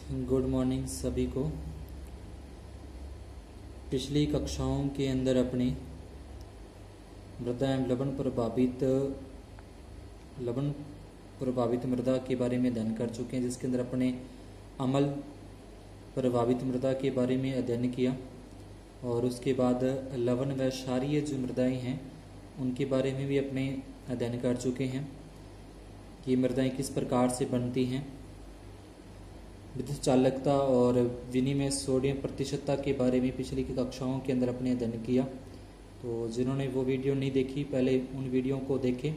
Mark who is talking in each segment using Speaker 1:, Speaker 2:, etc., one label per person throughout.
Speaker 1: Good morning सभी को। पिछली कक्षाओं के अंदर अपने मृदा एवं लवण प्रभावित मृदा के बारे में अध्ययन कर चुके हैं, जिसके अंदर अपने अम्ल प्रभावित मृदा के बारे में अध्ययन किया और उसके बाद लवण व क्षारीय जो मृदाएं हैं उनके बारे में भी अपने अध्ययन कर चुके हैं कि मृदाएं किस प्रकार से बनती हैं। विद्युत चालकता और विनिमय सोडियम प्रतिशतता के बारे में पिछली कक्षाओं के अंदर अपने अध्ययन किया। तो जिन्होंने वो वीडियो नहीं देखी पहले उन वीडियो को देखें।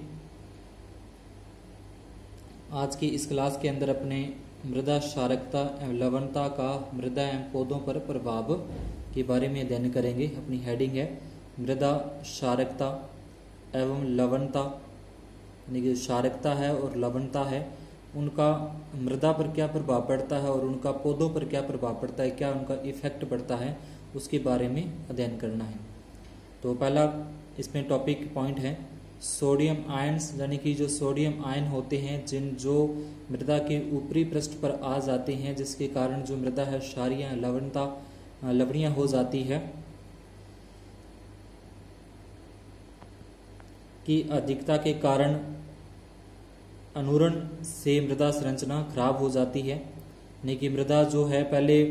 Speaker 1: आज की इस क्लास के अंदर अपने मृदा क्षारकता एवं लवणता का मृदा एवं पौधों पर प्रभाव के बारे में अध्ययन करेंगे। अपनी हेडिंग है मृदा क्षारकता एवं लवणता, यानी कि क्षारकता है और लवणता है उनका मृदा पर क्या प्रभाव पड़ता है और उनका पौधों पर क्या प्रभाव पड़ता है, क्या उनका इफेक्ट पड़ता है, उसके बारे में अध्ययन करना है। तो पहला इसमें टॉपिक पॉइंट है सोडियम आयन्स, यानी कि जो सोडियम आयन होते हैं जो मृदा के ऊपरी पृष्ठ पर आ जाते हैं, जिसके कारण जो मृदा है क्षारीय लवणीय हो जाती है की अधिकता के कारण अनुरण से मृदा संरचना खराब हो जाती है। यानी कि मृदा जो है पहले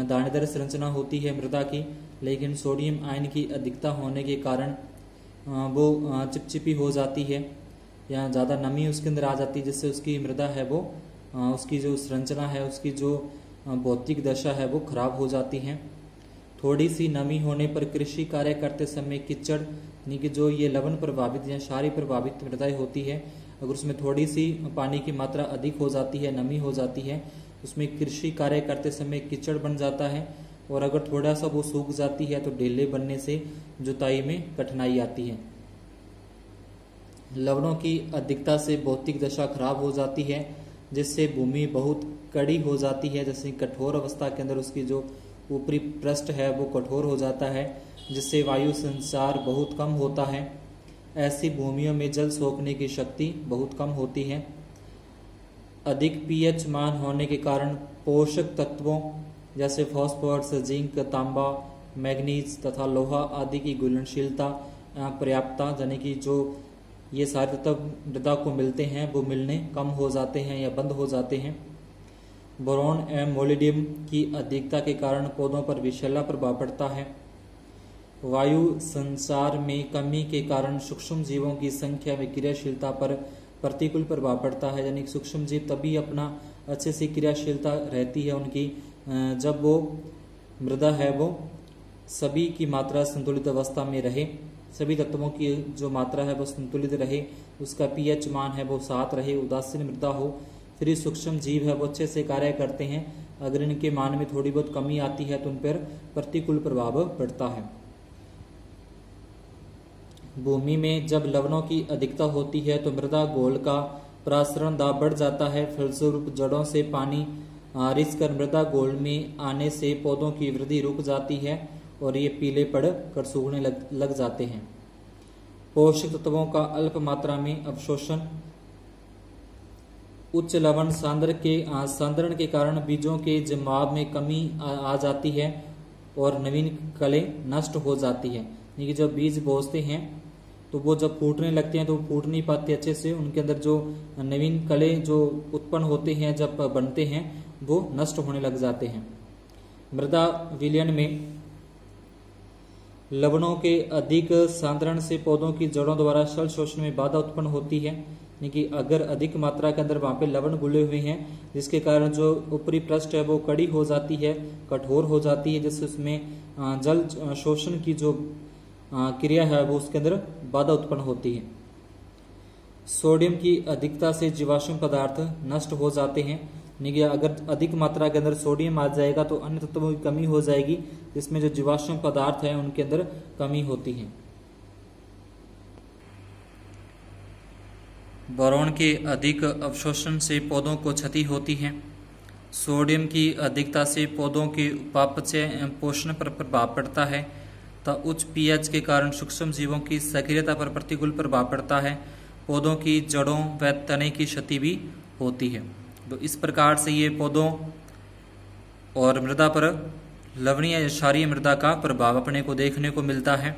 Speaker 1: दानेदार संरचना होती है मृदा की, लेकिन सोडियम आयन की अधिकता होने के कारण वो चिपचिपी हो जाती है या ज़्यादा नमी उसके अंदर आ जाती है, जिससे उसकी मृदा है वो उसकी जो संरचना है, उसकी जो भौतिक दशा है वो खराब हो जाती है। थोड़ी सी नमी होने पर कृषि कार्य करते समय कीचड़, यानी कि जो ये लवण प्रभावित या क्षारीय प्रभावित मृदाएं होती है, अगर उसमें थोड़ी सी पानी की मात्रा अधिक हो जाती है, नमी हो जाती है, उसमें कृषि कार्य करते समय कीचड़ बन जाता है और अगर थोड़ा सा वो सूख जाती है तो ढेले बनने से जुताई में कठिनाई आती है। लवणों की अधिकता से भौतिक दशा खराब हो जाती है, जिससे भूमि बहुत कड़ी हो जाती है। जैसे कठोर अवस्था के अंदर उसकी जो ऊपरी पृष्ठ है वो कठोर हो जाता है, जिससे वायु संचार बहुत कम होता है। ऐसी भूमियों में जल सोखने की शक्ति बहुत कम होती है। अधिक पीएच मान होने के कारण पोषक तत्वों जैसे फास्फोरस, जिंक, तांबा, मैग्नीज तथा लोहा आदि की घुलनशीलता पर्याप्तता, यानी कि जो ये सारे तत्व मृदा को मिलते हैं वो मिलने कम हो जाते हैं या बंद हो जाते हैं। बोरॉन एवं मोलिडियम की अधिकता के कारण पौधों पर विषैला प्रभाव पड़ता है। वायु संचार में कमी के कारण सूक्ष्म जीवों की संख्या में क्रियाशीलता पर प्रतिकूल प्रभाव पड़ता है। यानी सूक्ष्म जीव तभी अपना अच्छे से क्रियाशीलता रहती है उनकी जब वो मृदा है वो सभी की मात्रा संतुलित अवस्था में रहे, सभी तत्वों की जो मात्रा है वो संतुलित रहे, उसका पीएच मान है वो 7 रहे, उदासीन मृदा हो, फिर सूक्ष्म जीव है वो अच्छे से कार्य करते हैं। अगर इनके मान में थोड़ी बहुत कमी आती है तो उन पर प्रतिकूल प्रभाव पड़ता है। भूमि में जब लवणों की अधिकता होती है तो मृदा गोल का प्रसारण दाब बढ़ जाता है। फलस्वरूप जड़ों से पानी रिस कर मृदा गोल में आने से पौधों की वृद्धि रुक जाती है और ये पीले पड़ कर सूखने लग जाते हैं। पोषक तत्वों का अल्प मात्रा में अवशोषण, उच्च लवण सांद्रण के कारण बीजों के जमाव में कमी आ जाती है और नवीन कलें नष्ट हो जाती है। यानी कि जब बीज बोसते हैं तो वो जब फूटने लगते हैं तो वो फूट नहीं पाते अच्छे से, उनके अंदर जो नवीन कलें जो उत्पन्न होते हैं जब बनते हैं वो नष्ट होने लग जाते हैं। मृदा विलयन में लवणों के अधिक सांद्रण से पौधों की जड़ों द्वारा जल शोषण में बाधा उत्पन्न होती है। यानी कि अगर अधिक मात्रा के अंदर वहां पे लवण घुले हुए हैं, जिसके कारण जो ऊपरी पृष्ठ है वो कड़ी हो जाती है, कठोर हो जाती है, जिससे उसमें जल शोषण की जो क्रिया है वो उसके अंदर बाधा उत्पन्न होती है। सोडियम की अधिकता से जीवाश्म पदार्थ नष्ट हो जाते हैं। यानी कि अगर अधिक मात्रा के अंदर सोडियम आ जाएगा तो अन्य तत्वों की कमी हो जाएगी, जिसमें जो जीवाश्म पदार्थ है उनके अंदर कमी होती है। बोरॉन के अधिक अवशोषण से पौधों को क्षति होती है। सोडियम की अधिकता से पौधों के उपापचय एवं पोषण पर प्रभाव पड़ता है तथा उच्च पीएच के कारण सूक्ष्म जीवों की सक्रियता पर प्रतिकूल प्रभाव पड़ता है। पौधों की जड़ों व तने की क्षति भी होती है। तो इस प्रकार से ये पौधों और मृदा पर लवणीय या क्षारीय मृदा का प्रभाव अपने को देखने को मिलता है।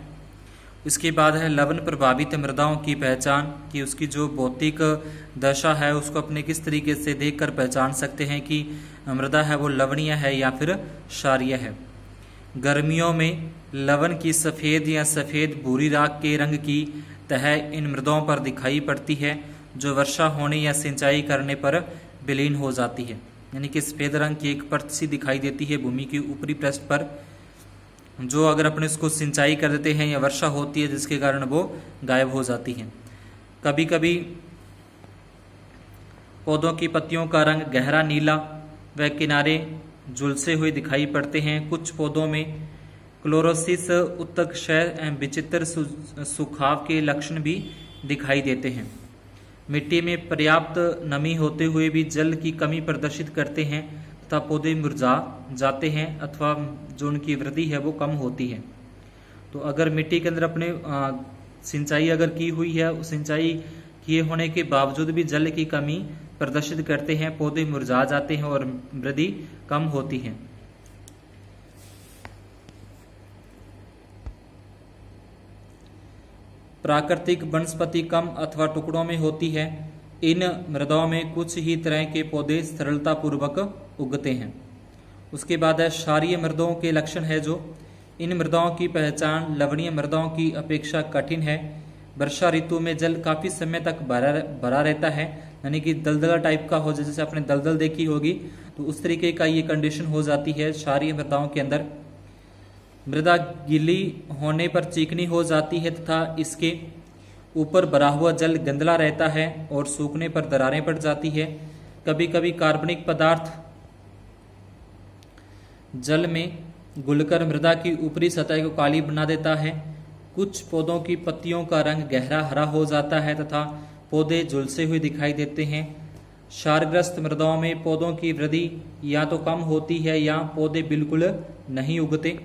Speaker 1: इसके बाद है लवण प्रभावित मृदाओं की पहचान, कि उसकी जो भौतिक दशा है उसको अपने किस तरीके से देखकर पहचान सकते हैं कि मृदा है वो लवणीय है या फिर क्षारीय है। गर्मियों में लवण की सफ़ेद या सफ़ेद भूरी राख के रंग की तह इन मृदाओं पर दिखाई पड़ती है, जो वर्षा होने या सिंचाई करने पर विलीन हो जाती है। यानी कि सफ़ेद रंग की एक परत सी दिखाई देती है भूमि के ऊपरी पृष्ठ पर, जो अगर अपने उसको सिंचाई कर देते हैं या वर्षा होती है जिसके कारण वो गायब हो जाती है। कभी कभी पौधों की पत्तियों का रंग गहरा नीला व किनारे झुलसे हुए दिखाई पड़ते हैं। कुछ पौधों में क्लोरोसिस, उत्तक क्षय एवं विचित्र सुखाव के लक्षण भी दिखाई देते हैं। मिट्टी में पर्याप्त नमी होते हुए भी जल की कमी प्रदर्शित करते हैं तथा पौधे मुरझा जाते हैं अथवा जो उनकी वृद्धि है वो कम होती है। तो अगर मिट्टी के अंदर अपने सिंचाई अगर की हुई है, सिंचाई किए होने के बावजूद भी जल की कमी प्रदर्शित करते हैं, पौधे मुरझा जाते हैं और वृद्धि कम होती है। प्राकृतिक वनस्पति कम अथवा टुकड़ों में होती है। इन मृदाओं में कुछ ही तरह के पौधे सरलता पूर्वक उगते हैं। उसके बाद है क्षारीय मृदाओं के लक्षण है जो इन मृदाओं की पहचान लवणीय मृदाओं की अपेक्षा कठिन है। वर्षा ऋतु में जल काफी समय तक भरा रहता है, यानी कि दलदला टाइप का हो, जैसे आपने दलदल देखी होगी तो उस तरीके का ये कंडीशन हो जाती है क्षारीय मृदाओं के अंदर। मृदा गीली होने पर चिकनी हो जाती है तथा इसके ऊपर भरा हुआ जल गंदला रहता है और सूखने पर दरारें पड़ जाती है। कभी कभी कार्बनिक पदार्थ जल में घुलकर मृदा की ऊपरी सतह को काली बना देता है। कुछ पौधों की पत्तियों का रंग गहरा हरा हो जाता है तथा पौधे झुलसे हुए दिखाई देते हैं। क्षारग्रस्त मृदाओं में पौधों की वृद्धि या तो कम होती है या पौधे बिल्कुल नहीं उगते।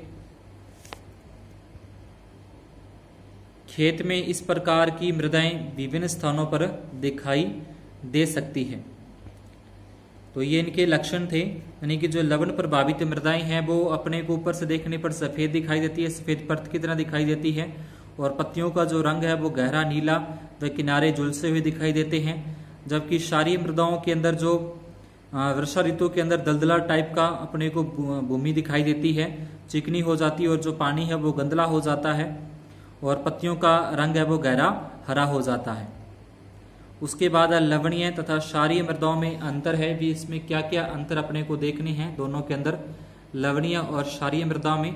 Speaker 1: खेत में इस प्रकार की मृदाएं विभिन्न स्थानों पर दिखाई दे सकती है। तो ये इनके लक्षण थे, यानी कि जो लवण प्रभावित मृदाएं हैं वो अपने को ऊपर से देखने पर सफेद दिखाई देती है, सफेद परत की तरह दिखाई देती है, और पत्तियों का जो रंग है वो गहरा नीला व किनारे झुलसे हुए दिखाई देते हैं। जबकि क्षारीय मृदाओं के अंदर जो वर्षा ऋतु के अंदर दलदला टाइप का अपने को भूमि दिखाई देती है, चिकनी हो जाती है और जो पानी है वो गंदला हो जाता है और पत्तियों का रंग है वो गहरा हरा हो जाता है। उसके बाद लवणीय तथा क्षारीय मृदाओं में अंतर है भी, इसमें क्या क्या अंतर अपने को देखने हैं दोनों के अंदर, लवणीय और क्षारीय मृदाओं में।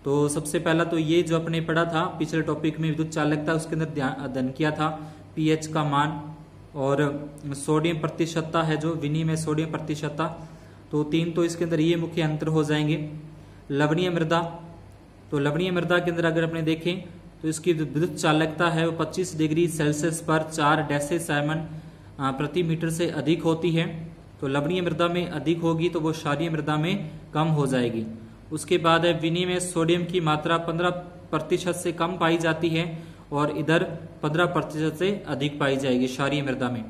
Speaker 1: तो सबसे पहला तो ये जो अपने पढ़ा था पिछले टॉपिक में विद्युत चालकता, उसके अंदर अध्ययन किया था पीएच का मान और सोडियम प्रतिशतता है जो विनिमय सोडियम प्रतिशतता। तो तीन तो इसके अंदर ये मुख्य अंतर हो जाएंगे। लवणीय मृदा, तो लवणीय मृदा के अंदर अगर अपने देखें तो इसकी विद्युत चालकता है वो 25 डिग्री सेल्सियस पर 4 डेसीसाइमन प्रति मीटर से अधिक होती है। तो लवणीय मृदा में अधिक होगी तो वो क्षारीय मृदा में कम हो जाएगी। उसके बाद है विनिमय सोडियम की मात्रा 15% से कम पाई जाती है और इधर 15% से अधिक पाई जाएगी क्षारीय मृदा में।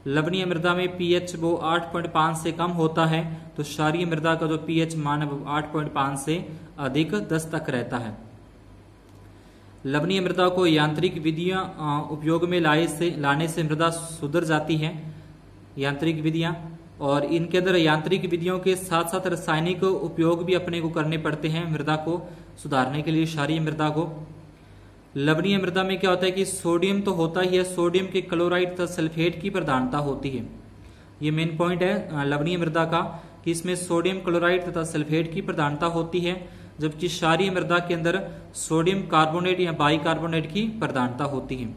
Speaker 1: लवणीय मृदा में पीएच वो 8.5 से कम होता है, तो क्षारीय मृदा का जो पीएच मान है वो 8.5 से अधिक 10 तक रहता है। लवणीय मृदा को यांत्रिक विधियां उपयोग में लाने से मृदा सुधर जाती है, यांत्रिक विधियां, और इनके अंदर यांत्रिक विधियों के साथ साथ रासायनिक उपयोग भी अपने को करने पड़ते हैं मृदा को सुधारने के लिए, क्षारीय मृदा को। लवणीय मृदा में क्या होता है कि सोडियम तो होता ही है, सोडियम के क्लोराइड तथा सल्फेट की प्रधानता होती है। ये मेन पॉइंट है लवणीय मृदा का कि इसमें सोडियम क्लोराइड तथा सल्फेट की प्रधानता होती है, जबकि क्षारीय मृदा के अंदर सोडियम कार्बोनेट या बाइकार्बोनेट की प्रधानता होती है।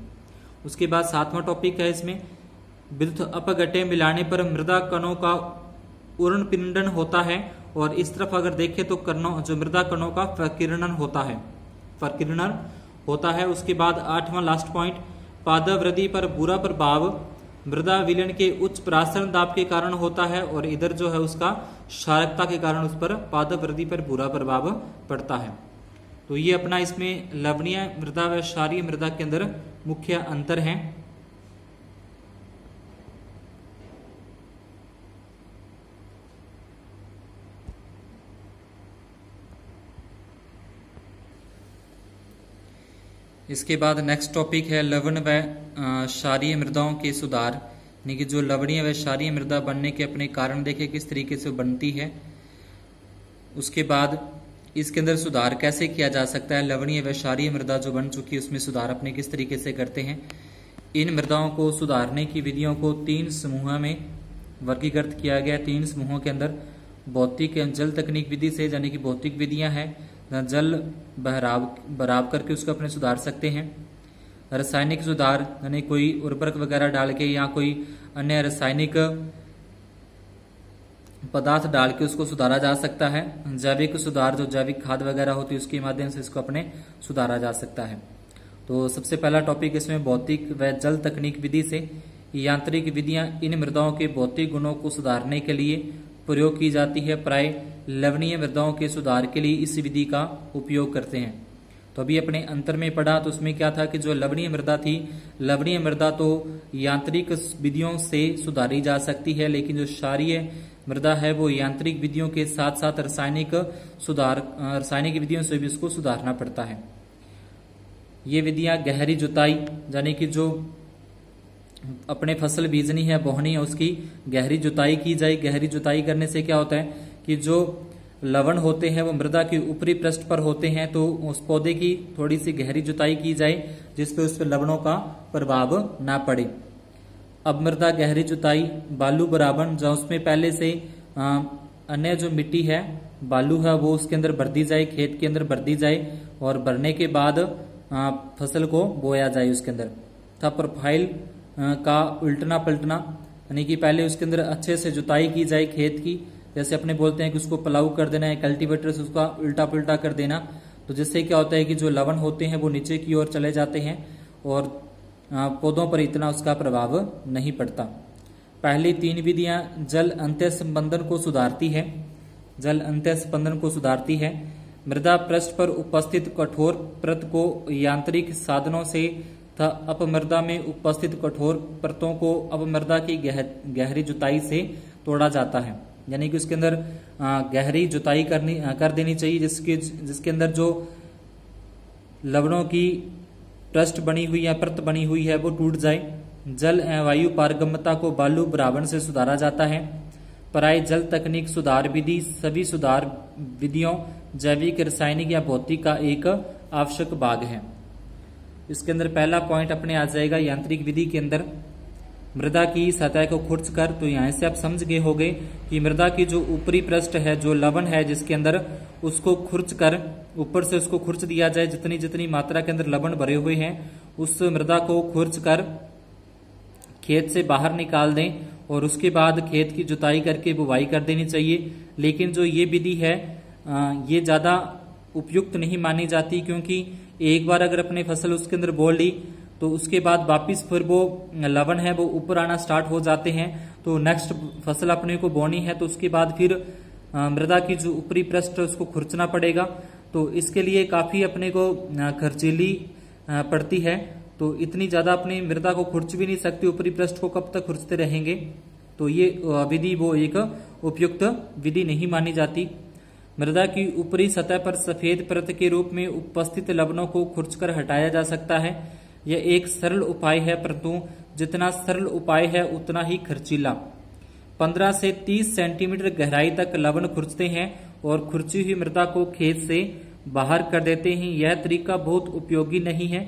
Speaker 1: उसके बाद 7वां टॉपिक है इसमें विद्युत अपघट्य मिलाने पर मृदा कणों का उर्ण पिंडन होता है, और इस तरफ अगर देखें तो कणों जो मृदा कणों का प्रकीर्णन होता है। उसके बाद 8वां लास्ट पॉइंट पादप वृद्धि पर बुरा प्रभाव मृदा विलयन के उच्च परासरण दाब के कारण होता है, और इधर जो है उसका क्षारकता के कारण उस पर पादप वृद्धि पर बुरा प्रभाव पड़ता है। तो ये अपना इसमें लवणीय मृदा व क्षारीय मृदा के अंदर मुख्य अंतर है। इसके बाद नेक्स्ट टॉपिक है लवण व क्षारीय मृदाओं के सुधार, यानी कि जो लवणीय व क्षारीय मृदा बनने के अपने कारण देखे किस तरीके से बनती है। उसके बाद इसके अंदर सुधार कैसे किया जा सकता है, लवणीय व क्षारीय मृदा जो बन चुकी है उसमें सुधार अपने किस तरीके से करते हैं। इन मृदाओं को सुधारने की विधियों को 3 समूह में वर्गीकृत किया गया। 3 समूहों के अंदर भौतिक एवं जल तकनीक विधि से, यानी कि भौतिक विधियां हैं, जल बराब करके उसको अपने सुधार सकते हैं। रासायनिक सुधार, यानी कोई उर्वरक वगैरह डाल के या कोई अन्य रासायनिक पदार्थ डाल के उसको सुधारा जा सकता है। जैविक सुधार, जो जैविक खाद वगैरह होती है उसके माध्यम से इसको अपने सुधारा जा सकता है। तो सबसे पहला टॉपिक इसमें भौतिक व जल तकनीक विधि से यांत्रिक विधियां इन मृदाओं के भौतिक गुणों को सुधारने के लिए प्रयोग की जाती है। प्राय लवणीय मृदाओं के सुधार के लिए इस विधि का उपयोग करते हैं। तो अभी अपने अंतर में पढ़ा तो उसमें क्या था कि जो लवणीय मृदा थी, लवणीय मृदा तो यांत्रिक विधियों से सुधारी जा सकती है, लेकिन जो क्षारीय मृदा है वो यांत्रिक विधियों के साथ साथ रासायनिक विधियों से भी उसको सुधारना पड़ता है। ये विधियां गहरी जुताई, यानी कि जो अपने फसल बीजनी है, बोहनी है, उसकी गहरी जुताई की जाए। गहरी जुताई करने से क्या होता है कि जो लवण होते हैं वो मृदा के ऊपरी पृष्ठ पर होते हैं, तो उस पौधे की थोड़ी सी गहरी जुताई की जाए जिसपे उस पर लवणों का प्रभाव ना पड़े। अब मृदा गहरी जुताई बालू बराबर, जहाँ उसमें पहले से अन्य जो मिट्टी है, बालू है, वो उसके अंदर भर दी जाए, खेत के अंदर भर दी जाए और भरने के बाद फसल को बोया जाए। उसके अंदर था प्रोफाइल का उल्टना पलटना, यानी कि पहले उसके अंदर अच्छे से जुताई की जाए खेत की, जैसे अपने बोलते हैं कि उसको प्लाऊ कर देना है, कल्टीवेटर से उसका उल्टा पुल्टा कर देना। तो जिससे क्या होता है कि जो लवण होते हैं वो नीचे की ओर चले जाते हैं और पौधों पर इतना उसका प्रभाव नहीं पड़ता। पहली 3 विधियां जल अंत्य संबंधन को सुधारती है। जल अंत्य संबंधन को सुधारती है। मृदा पृष्ठ पर उपस्थित कठोर परत को यांत्रिक साधनों से तथा अपमृदा में उपस्थित कठोर परतों को अपमृदा की गहरी जुताई से तोड़ा जाता है। यानी कि उसके अंदर गहरी जुताई कर देनी चाहिए, जिसके अंदर जो लवणों की पृष्ठ बनी हुई या परत बनी हुई है वो टूट जाए। जल एवं वायु पारगम्यता को बालू बराबर से सुधारा जाता है। पराय जल तकनीक सुधार विधि सभी सुधार विधियों जैविक, रासायनिक या भौतिक का एक आवश्यक भाग है। इसके अंदर पहला पॉइंट अपने आ जाएगा यांत्रिक विधि के अंदर मृदा की सतह को खुर्च कर। तो यहां से आप समझ गए होंगे कि मृदा की जो ऊपरी पृष्ठ है, जो लवण है जिसके अंदर, उसको खुर्च कर, ऊपर से उसको खुर्च दिया जाए। जितनी जितनी मात्रा के अंदर लवण भरे हुए हैं उस मृदा को खुर्च कर खेत से बाहर निकाल दें और उसके बाद खेत की जुताई करके बुवाई कर देनी चाहिए। लेकिन जो ये विधि है ये ज्यादा उपयुक्त नहीं मानी जाती, क्योंकि एक बार अगर अपने फसल उसके अंदर बो ली तो उसके बाद वापिस फिर वो लवण है वो ऊपर आना स्टार्ट हो जाते हैं। तो नेक्स्ट फसल अपने को बोनी है तो उसके बाद फिर मृदा की जो ऊपरी पृष्ठ उसको खुरचना पड़ेगा। तो इसके लिए काफी अपने को खर्चीली पड़ती है। तो इतनी ज्यादा अपनी मृदा को खुरच भी नहीं सकती, ऊपरी पृष्ठ को कब तक खुरचते रहेंगे। तो ये विधि वो एक उपयुक्त विधि नहीं मानी जाती। मृदा की ऊपरी सतह पर सफेद परत के रूप में उपस्थित लवणों को खुरचकर हटाया जा सकता है। यह एक सरल उपाय है, परंतु जितना सरल उपाय है उतना ही खर्चीला। 15 से 30 सेंटीमीटर गहराई तक लवण खुरचते हैं और खुरची हुई मृदा को खेत से बाहर कर देते हैं। यह तरीका बहुत उपयोगी नहीं है,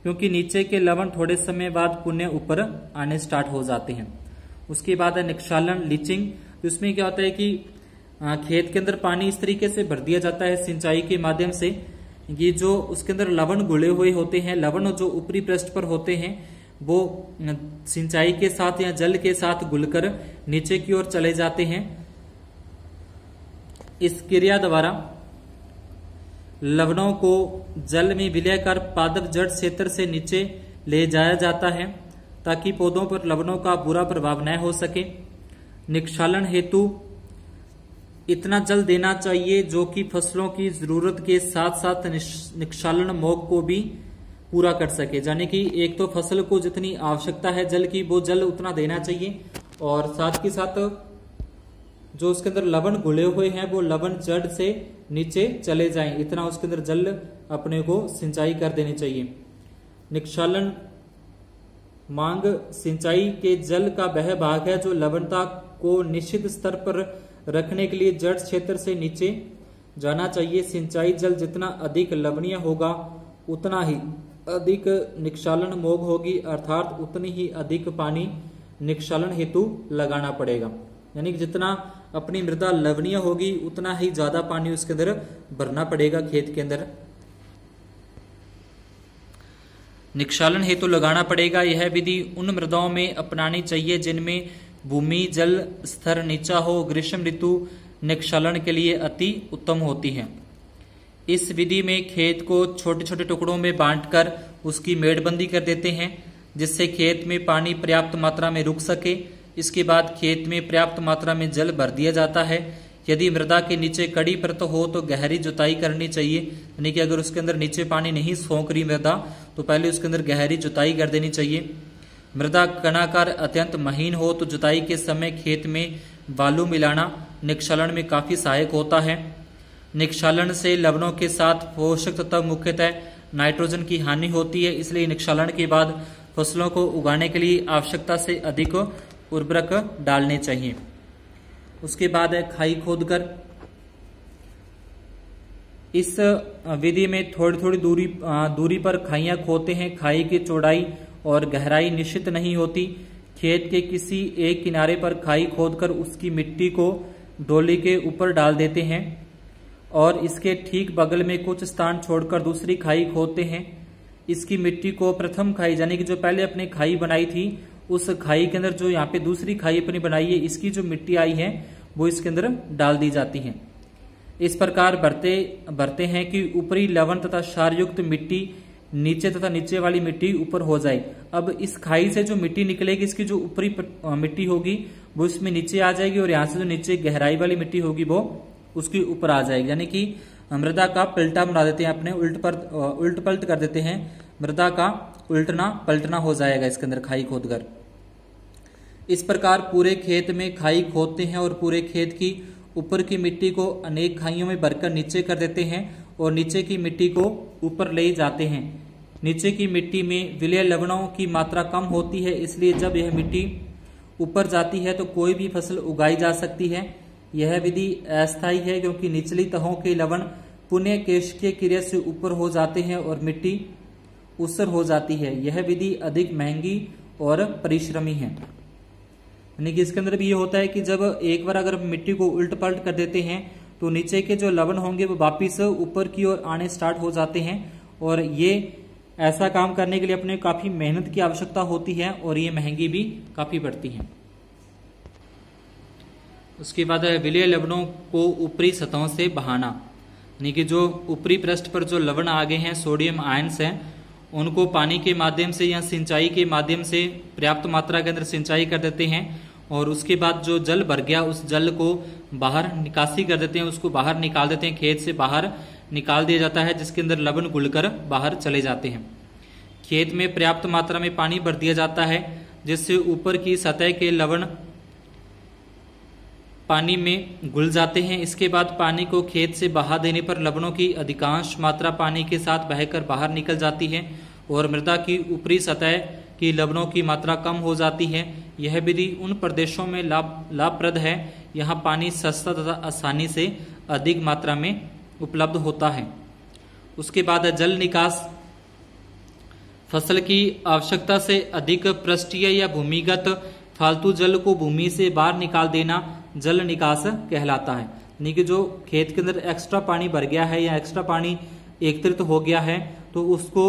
Speaker 1: क्योंकि नीचे के लवण थोड़े समय बाद पुनः ऊपर आने स्टार्ट हो जाते हैं। उसके बाद है निक्षालन, लीचिंग। उसमें क्या होता है कि खेत के अंदर पानी इस तरीके से भर दिया जाता है सिंचाई के माध्यम से। ये जो उसके अंदर लवण घुले हुए होते हैं, लवण जो ऊपरी पृष्ठ पर होते हैं वो सिंचाई के साथ या जल के साथ घुलकर नीचे की ओर चले जाते हैं। इस क्रिया द्वारा लवणों को जल में विलय कर पादप जड़ क्षेत्र से नीचे ले जाया जाता है, ताकि पौधों पर लवणों का बुरा प्रभाव न हो सके। निक्षालन हेतु इतना जल देना चाहिए जो कि फसलों की जरूरत के साथ साथ निक्षालन मोग को भी पूरा कर सके। यानी कि एक तो फसल को जितनी आवश्यकता है जल की, वो जल उतना देना चाहिए और साथ ही साथ जो उसके अंदर लवण घुले हुए हैं वो लवण जड़ से नीचे चले जाएं, इतना उसके अंदर जल अपने को सिंचाई कर देनी चाहिए। निक्षालन मांग सिंचाई के जल का वह भाग है जो लवणता को निश्चित स्तर पर रखने के लिए जड़ क्षेत्र से नीचे जाना चाहिए। सिंचाई जल जितना अधिक लवणीय होगा उतना ही अधिक निक्षालन मोग होगी, अर्थात उतनी ही अधिक पानी निक्षालन हेतु लगाना पड़ेगा। यानी कि जितना अपनी मृदा लवणीय होगी उतना ही ज्यादा पानी उसके अंदर भरना पड़ेगा खेत के अंदर, निक्षालन हेतु लगाना पड़ेगा। यह विधि उन मृदाओं में अपनानी चाहिए जिनमें भूमि जल स्तर नीचा हो। ग्रीष्म ऋतु निक्षालन के लिए अति उत्तम होती है। इस विधि में खेत को छोटे छोटे टुकड़ों में बांटकर उसकी मेड़बंदी कर देते हैं, जिससे खेत में पानी पर्याप्त मात्रा में रुक सके। इसके बाद खेत में पर्याप्त मात्रा में जल भर दिया जाता है। यदि मृदा के नीचे कड़ी परत हो तो गहरी जुताई करनी चाहिए, यानी कि अगर उसके अंदर नीचे पानी नहीं सोख रही मृदा तो पहले उसके अंदर गहरी जुताई कर देनी चाहिए। मृदा कणाकार अत्यंत महीन हो तो जुताई के समय खेत में बालू मिलाना निक्षालन में काफी सहायक होता है। निक्षालन से लवणों के साथ पोषक तत्व मुख्यतः नाइट्रोजन की हानि होती है, इसलिए निक्षालन के बाद फसलों को उगाने के लिए आवश्यकता से अधिक उर्वरक डालने चाहिए। उसके बाद है खाई खोदकर। इस विधि में थोड़ी थोड़ी दूरी पर खाइयां खोदते हैं। खाई की चौड़ाई और गहराई निश्चित नहीं होती। खेत के किसी एक किनारे पर खाई खोदकर उसकी मिट्टी को डोली के ऊपर डाल देते हैं और इसके ठीक बगल में कुछ स्थान छोड़कर दूसरी खाई खोदते हैं। इसकी मिट्टी को प्रथम खाई यानी कि जो पहले अपने खाई बनाई थी उस खाई के अंदर जो यहाँ पे दूसरी खाई अपनी बनाई है इसकी जो मिट्टी आई है वो इसके अंदर डाल दी जाती है। इस प्रकार भरते हैं कि ऊपरी लवण तथा क्षार युक्त मिट्टी नीचे तथा नीचे वाली मिट्टी ऊपर हो जाए। अब इस खाई से जो मिट्टी निकलेगी इसकी जो ऊपरी मिट्टी होगी वो इसमें नीचे आ जाएगी और यहाँ से जो नीचे गहराई वाली मिट्टी होगी वो उसके ऊपर आ जाएगी। यानी कि मृदा का पलटा बना देते हैं, अपने उल्ट पलट कर देते हैं। मृदा का उल्टना पलटना हो जाएगा इसके अंदर खाई खोदकर। इस प्रकार पूरे खेत में खाई खोदते हैं और पूरे खेत की ऊपर की मिट्टी को अनेक खाइयों में भरकर नीचे कर देते हैं और नीचे की मिट्टी को ऊपर ले जाते हैं। नीचे की मिट्टी में विलय लवणों की मात्रा कम होती है, इसलिए जब यह मिट्टी ऊपर जाती है तो कोई भी फसल उगाई जा सकती है। यह विधि अस्थायी है क्योंकि निचली तहों के लवण पुण्य केशिकीय क्रिया से ऊपर हो जाते हैं और मिट्टी ऊसर हो जाती है। यह विधि अधिक महंगी और परिश्रमी है। यानी कि इसके अंदर भी ये होता है कि जब एक बार अगर मिट्टी को उल्ट पलट कर देते हैं तो नीचे के जो लवण होंगे वो वापिस ऊपर की ओर आने स्टार्ट हो जाते हैं और ये ऐसा काम करने के लिए अपने काफी मेहनत की आवश्यकता होती है और ये महंगी भी काफी पड़ती है। उसके बाद विलय लवणों को ऊपरी सतहों से बहाना, यानी कि जो ऊपरी पृष्ठ पर जो लवण आ गए हैं सोडियम आयंस हैं उनको पानी के माध्यम से या सिंचाई के माध्यम से पर्याप्त मात्रा के अंदर सिंचाई कर देते हैं और उसके बाद जो जल भर गया उस जल को बाहर निकासी कर देते हैं, उसको बाहर निकाल देते हैं, खेत से बाहर निकाल दिया जाता है जिसके अंदर लवण घुलकर बाहर चले जाते हैं। खेत में पर्याप्त मात्रा में पानी भर दिया जाता है जिससे ऊपर की सतह के लवण पानी में घुल जाते हैं। इसके बाद पानी को खेत से बहा देने पर लवणों की अधिकांश मात्रा पानी के साथ बहकर बाहर निकल जाती है और मृदा की ऊपरी सतह की लवणों की मात्रा कम हो जाती है। यह विधि उन प्रदेशों में लाभप्रद है यहाँ पानी सस्ता तथा आसानी से अधिक मात्रा में उपलब्ध होता है। उसके बाद जल निकास। फसल की आवश्यकता से अधिक पृष्ठीय या भूमिगत फालतू जल को भूमि से बाहर निकाल देना जल निकास कहलाता है। यानी कि जो खेत के अंदर एक्स्ट्रा पानी भर गया है या एक्स्ट्रा पानी एकत्रित हो गया है तो उसको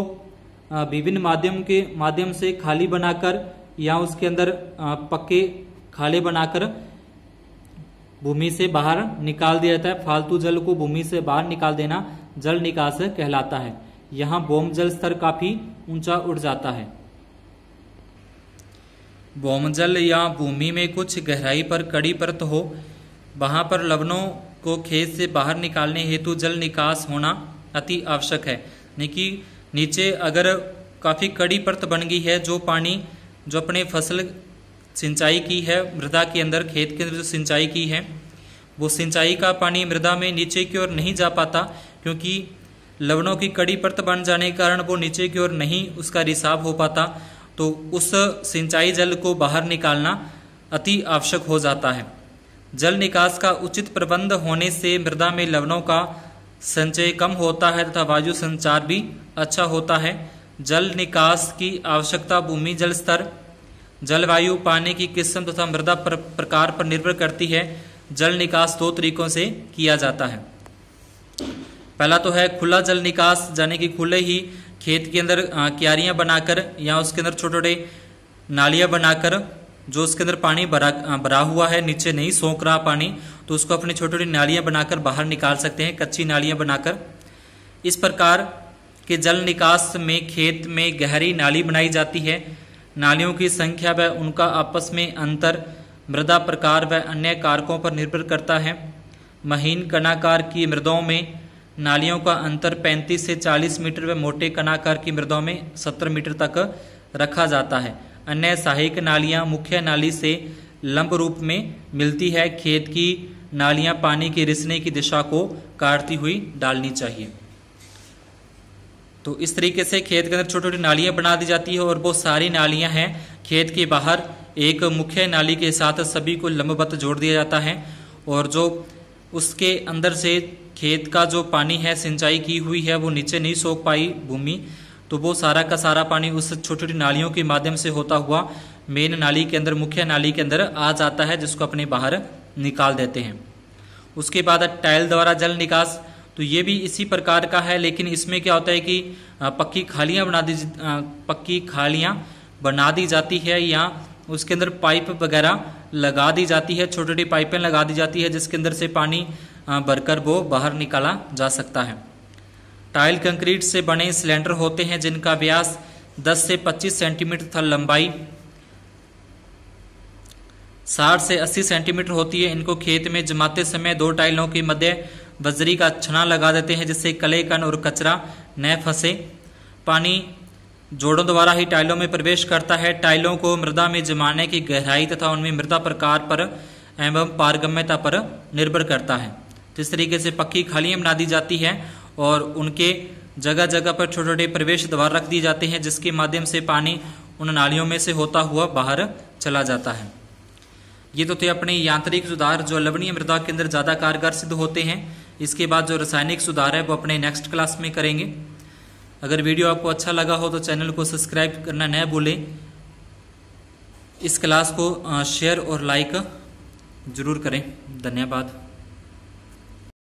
Speaker 1: विभिन्न माध्यम से खाली बनाकर या उसके अंदर पक्के खाले बनाकर भूमि से बाहर निकाल दिया जाता है। फालतू जल को भूमि से बाहर निकाल देना जल निकास कहलाता है। यहाँ भौम जल स्तर काफी ऊंचा उठ जाता है। भौमजल या भूमि में कुछ गहराई पर कड़ी परत हो, वहां पर लवणों को खेत से बाहर निकालने हेतु जल निकास होना अति आवश्यक है। यानी कि नीचे अगर काफी कड़ी परत बन गई है, जो पानी जो अपने फसल सिंचाई की है मृदा के अंदर खेत के अंदर जो सिंचाई की है वो सिंचाई का पानी मृदा में नीचे की ओर नहीं जा पाता, क्योंकि लवणों की कड़ी परत बन जाने के कारण वो नीचे की ओर नहीं उसका रिसाव हो पाता। तो उस सिंचाई जल को बाहर निकालना अति आवश्यक हो जाता है। जल निकास का उचित प्रबंध होने से मृदा में लवणों का संचय कम होता है तथा वायु संचार भी अच्छा होता है। जल निकास की आवश्यकता भूमि जल स्तर, जलवायु, पानी की किस्म तथा मृदा प्रकार पर निर्भर करती है। जल निकास दो तरीकों से किया जाता है। पहला तो है खुला जल निकास, यानी कि खुले ही खेत के अंदर क्यारियां बनाकर या उसके अंदर छोटे छोटे नालियां बनाकर, जो उसके अंदर पानी भरा हुआ है, नीचे नहीं सोख रहा पानी, तो उसको अपनी छोटी छोटी नालियां बनाकर बाहर निकाल सकते हैं, कच्ची नालियां बनाकर। इस प्रकार के जल निकास में खेत में गहरी नाली बनाई जाती है। नालियों की संख्या व उनका आपस में अंतर मृदा प्रकार व अन्य कारकों पर निर्भर करता है। महीन कणाकार की मृदाओं में नालियों का अंतर 35 से 40 मीटर व मोटे कणाकार की मृदाओं में 70 मीटर तक रखा जाता है। अन्य सहायक नालियां मुख्य नाली से लंब रूप में मिलती है। खेत की नालियां पानी के रिसने की दिशा को काटती हुई डालनी चाहिए। तो इस तरीके से खेत के अंदर छोटी छोटी नालियां बना दी जाती है और वो सारी नालियां हैं खेत के बाहर एक मुख्य नाली के साथ सभी को लंबवत जोड़ दिया जाता है, और जो उसके अंदर से खेत का जो पानी है सिंचाई की हुई है वो नीचे नहीं सोख पाई भूमि, तो वो सारा का सारा पानी उस छोटी छोटी नालियों के माध्यम से होता हुआ मेन नाली के अंदर, मुख्य नाली के अंदर आ जाता है, जिसको अपने बाहर निकाल देते हैं। उसके बाद टाइल द्वारा जल निकास, तो ये भी इसी प्रकार का है, लेकिन इसमें क्या होता है कि पक्की खालियां बना दी जाती है या उसके अंदर पाइप वगैरह लगा दी जाती है, छोटी छोटी पाइपें लगा दी जाती है, जिसके अंदर से पानी भरकर वो बाहर निकाला जा सकता है। टाइल कंक्रीट से बने सिलेंडर होते हैं जिनका व्यास 10 से 25 सेंटीमीटर तथा लंबाई 60 से 80 सेंटीमीटर होती है। इनको खेत में जमाते समय दो टाइलों के मध्य बजरी का छना लगा देते हैं, जिससे कले कण और कचरा न फंसे। पानी जोड़ों द्वारा ही टाइलों में प्रवेश करता है। टाइलों को मृदा में जमाने की गहराई तथा उनमें मृदा प्रकार पर एवं पारगम्यता पर निर्भर करता है। तो इस तरीके से पक्की खालियां बना दी जाती है और उनके जगह जगह पर छोटे छोटे प्रवेश द्वार रख दिए जाते हैं, जिसके माध्यम से पानी उन नालियों में से होता हुआ बाहर चला जाता है। ये तो थे अपने यांत्रिक सुधार जो लवणीय मृदा के अंदर ज़्यादा कारगर सिद्ध होते हैं। इसके बाद जो रासायनिक सुधार है वो अपने नेक्स्ट क्लास में करेंगे। अगर वीडियो आपको अच्छा लगा हो तो चैनल को सब्सक्राइब करना न भूलें। इस क्लास को शेयर और लाइक जरूर करें। धन्यवाद।